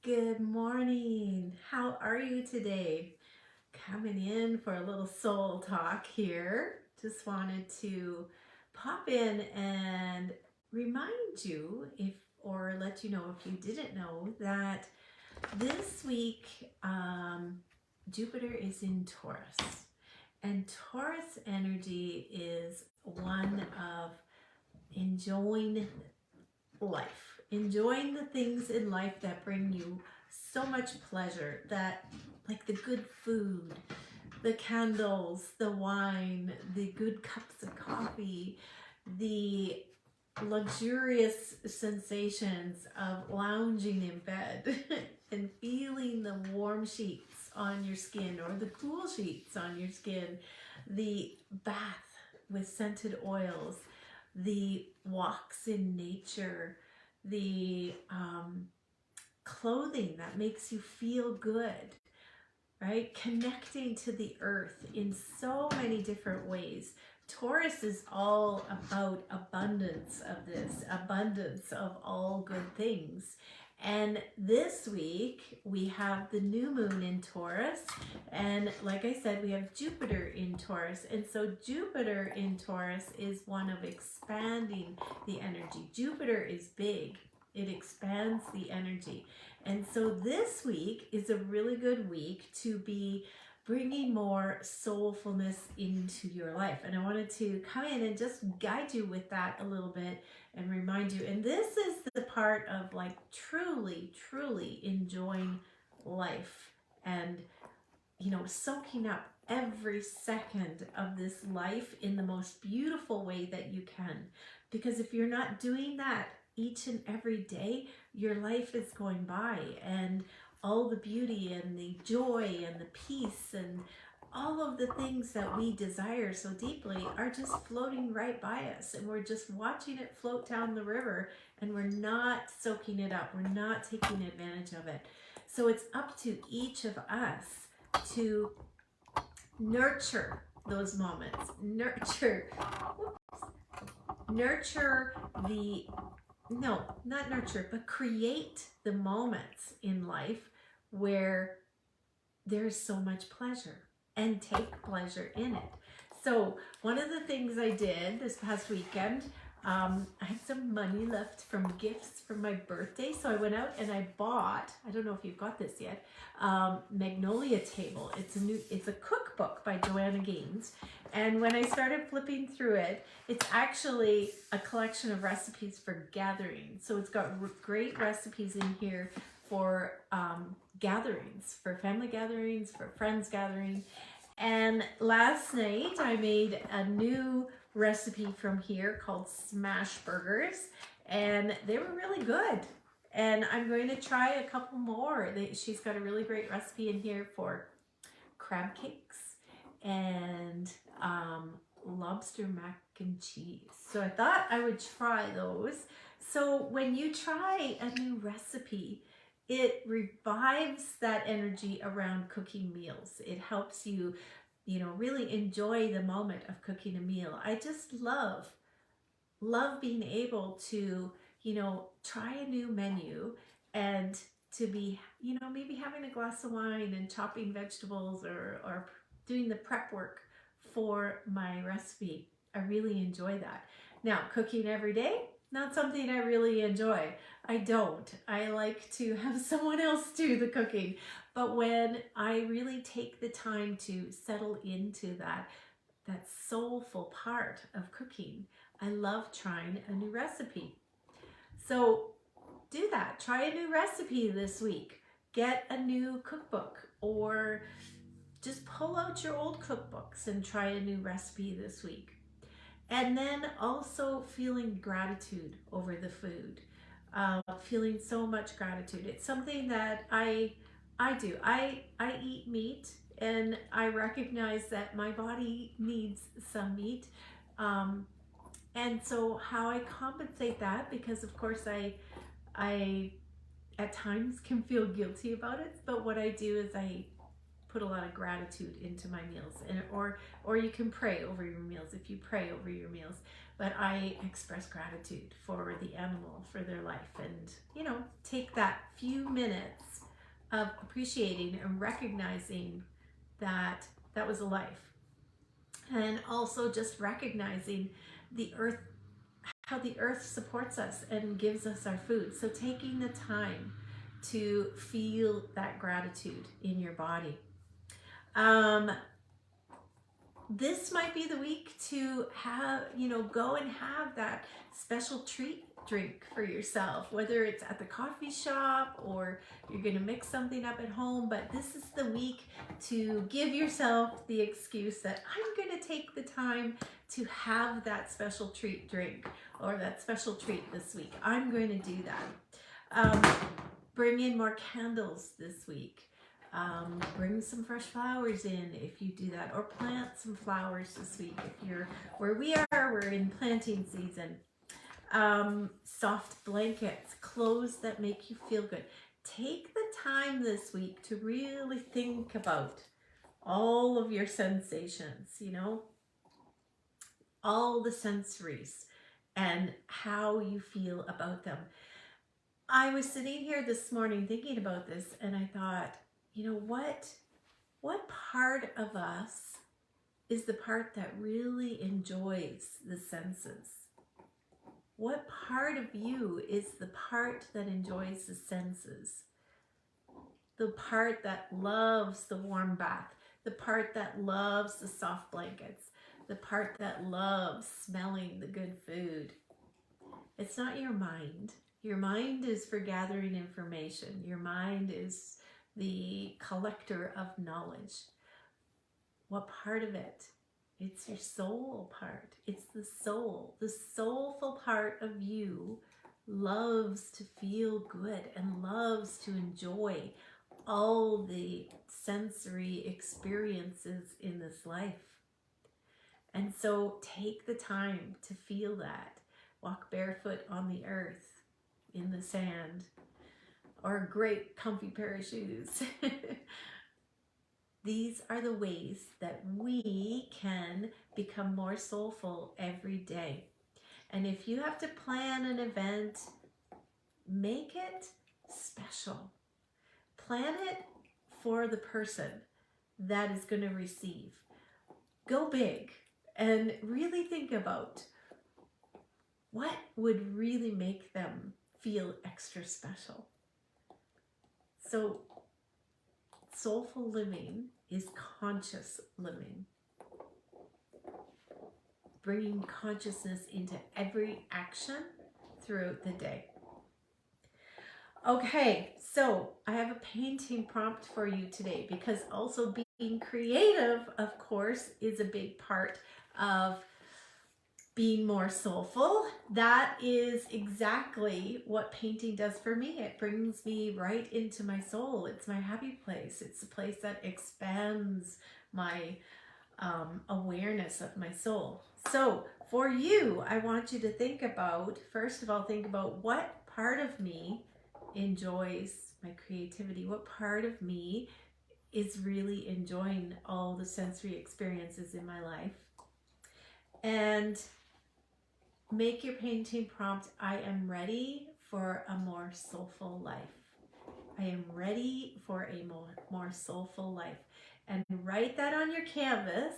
Good morning. How are you today? Coming in for a little soul talk here. Just wanted to pop in and remind you, if or let you know if you didn't know, that this week Jupiter is in Taurus. And Taurus energy is one of enjoying life, enjoying the things in life that bring you so much pleasure, that like the good food, the candles, the wine, the good cups of coffee, the luxurious sensations of lounging in bed and feeling the warm sheets on your skin or the cool sheets on your skin, the bath with scented oils, the walks in nature, the clothing that makes you feel good, right? Connecting to the earth in so many different ways. Taurus is all about abundance of this, abundance of all good things. And this week we have the new moon in Taurus. And like I said, we have Jupiter in Taurus. And so Jupiter in Taurus is one of expanding the energy. Jupiter is big. It expands the energy. And so this week is a really good week to be bringing more soulfulness into your life. And I wanted to come in and just guide you with that a little bit and remind you. And this is the part of like truly, truly enjoying life and, soaking up every second of this life in the most beautiful way that you can. Because if you're not doing that each and every day, your life is going by, and all the beauty and the joy and the peace and all of the things that we desire so deeply are just floating right by us, and we're just watching it float down the river, and we're not soaking it up. We're not taking advantage of it. So it's up to each of us to nurture those moments, nurture the no, not nurture, but create the moments in life where there's so much pleasure and take pleasure in it. So one of the things I did this past weekend, I had some money left from gifts from my birthday. So I went out and I bought, I don't know if you've got this yet, Magnolia Table. It's a cookbook by Joanna Gaines. And when I started flipping through it, it's actually a collection of recipes for gatherings. So it's got great recipes in here for gatherings, for family gatherings, for friends gatherings. And last night I made a new recipe from here called Smash Burgers, and they were really good. And I'm going to try a couple more. She's got a really great recipe in here for crab cakes and lobster mac and cheese. So I thought I would try those. So when you try a new recipe, it revives that energy around cooking meals. It helps you, really enjoy the moment of cooking a meal. I just love being able to, try a new menu and to be, maybe having a glass of wine and chopping vegetables or doing the prep work for my recipe. I really enjoy that. Now, cooking every day, not something I really enjoy. I don't. I like to have someone else do the cooking. But when I really take the time to settle into that soulful part of cooking, I love trying a new recipe. So do that. Try a new recipe this week. Get a new cookbook, or just pull out your old cookbooks and try a new recipe this week. And then also feeling gratitude over the food, feeling so much gratitude. It's something that I do. I eat meat, and I recognize that my body needs some meat. And so how I compensate that, because of course I at times can feel guilty about it, but what I do is I put a lot of gratitude into my meals, and or you can pray over your meals if you pray over your meals. But I express gratitude for the animal, for their life, and take that few minutes of appreciating and recognizing that that was a life, and also just recognizing the earth, how the earth supports us and gives us our food. So taking the time to feel that gratitude in your body. This might be the week to have, go and have that special treat drink for yourself, whether it's at the coffee shop or you're going to mix something up at home. But this is the week to give yourself the excuse that I'm going to take the time to have that special treat drink or that special treat this week. I'm going to do that. Bring in more candles this week. Bring some fresh flowers in if you do that, or plant some flowers this week if you're where we are. We're in planting season. Soft blankets, clothes that make you feel good. Take the time this week to really think about all of your sensations, all the sensories and how you feel about them. I was sitting here this morning thinking about this, and I thought, what part of us is the part that really enjoys the senses? What part of you is the part that enjoys the senses? The part that loves the warm bath, the part that loves the soft blankets, the part that loves smelling the good food. It's not your mind. Your mind is for gathering information. Your mind is the collector of knowledge. What part of it? It's your soul part. It's the soul. The soulful part of you loves to feel good and loves to enjoy all the sensory experiences in this life. And so take the time to feel that. Walk barefoot on the earth, in the sand, or a great comfy pair of shoes. These are the ways that we can become more soulful every day. And if you have to plan an event, make it special. Plan it for the person that is going to receive. Go big and really think about what would really make them feel extra special. So soulful living is conscious living. Bringing consciousness into every action throughout the day. Okay, so I have a painting prompt for you today, because also being creative, of course, is a big part of being more soulful. That is exactly what painting does for me. It brings me right into my soul. It's my happy place. It's a place that expands my awareness of my soul. So for you, I want you to think about, first of all, think about what part of me enjoys my creativity. What part of me is really enjoying all the sensory experiences in my life? And make your painting prompt, I am ready for a more soulful life. I am ready for a more soulful life. And write that on your canvas,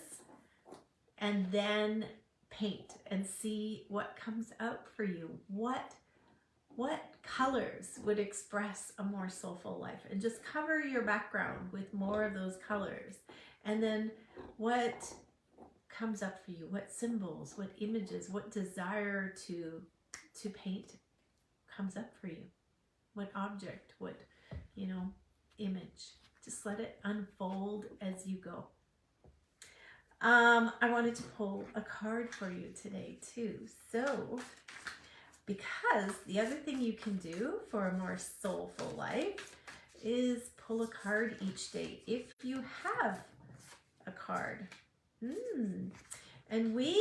and then paint and see what comes out for you. What colors would express a more soulful life? And just cover your background with more of those colors. And then what comes up for you? What symbols, what images, what desire to paint comes up for you? What object, what image? Just let it unfold as you go. I wanted to pull a card for you today too. So, because the other thing you can do for a more soulful life is pull a card each day if you have a card. And we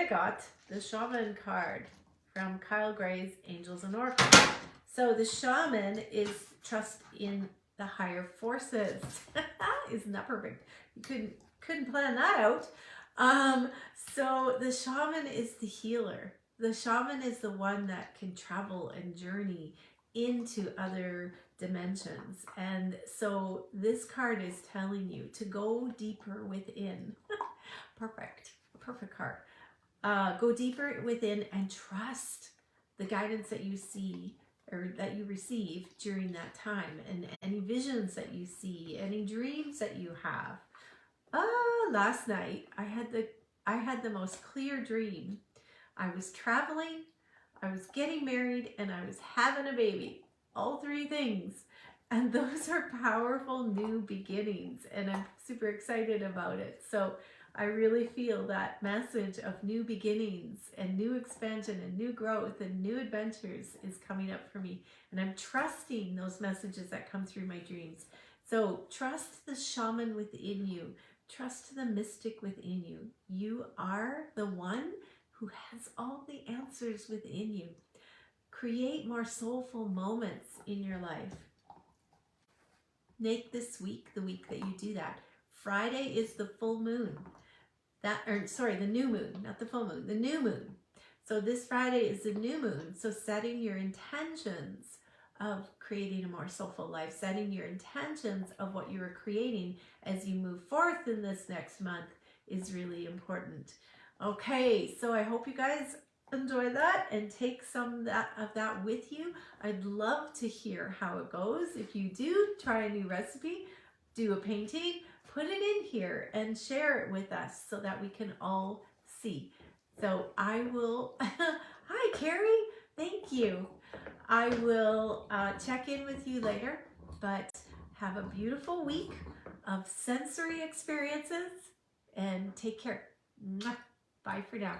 got the Shaman card from Kyle Gray's Angels and Oracles. So the shaman is trust in the higher forces. Isn't that perfect? You couldn't plan that out. So the shaman is the healer. The shaman is the one that can travel and journey into other dimensions. And so this card is telling you to go deeper within. Perfect card. Go deeper within and trust the guidance that you see or that you receive during that time, and any visions that you see, any dreams that you have. Last night I had the most clear dream. I was traveling, I was getting married, and I was having a baby. All three things. And those are powerful new beginnings, and I'm super excited about it. So I really feel that message of new beginnings and new expansion and new growth and new adventures is coming up for me. And I'm trusting those messages that come through my dreams. So trust the shaman within you. Trust the mystic within you. You are the one who has all the answers within you. Create more soulful moments in your life. Make this week the week that you do that. Friday is the full moon. The new moon, not the full moon, the new moon. So this Friday is the new moon. So setting your intentions of creating a more soulful life, setting your intentions of what you are creating as you move forth in this next month is really important. Okay, so I hope you guys enjoy that and take some of that with you. I'd love to hear how it goes. If you do try a new recipe, do a painting, put it in here and share it with us so that we can all see. So I will, hi Carrie, thank you. I will check in with you later, but have a beautiful week of sensory experiences and take care. Bye for now.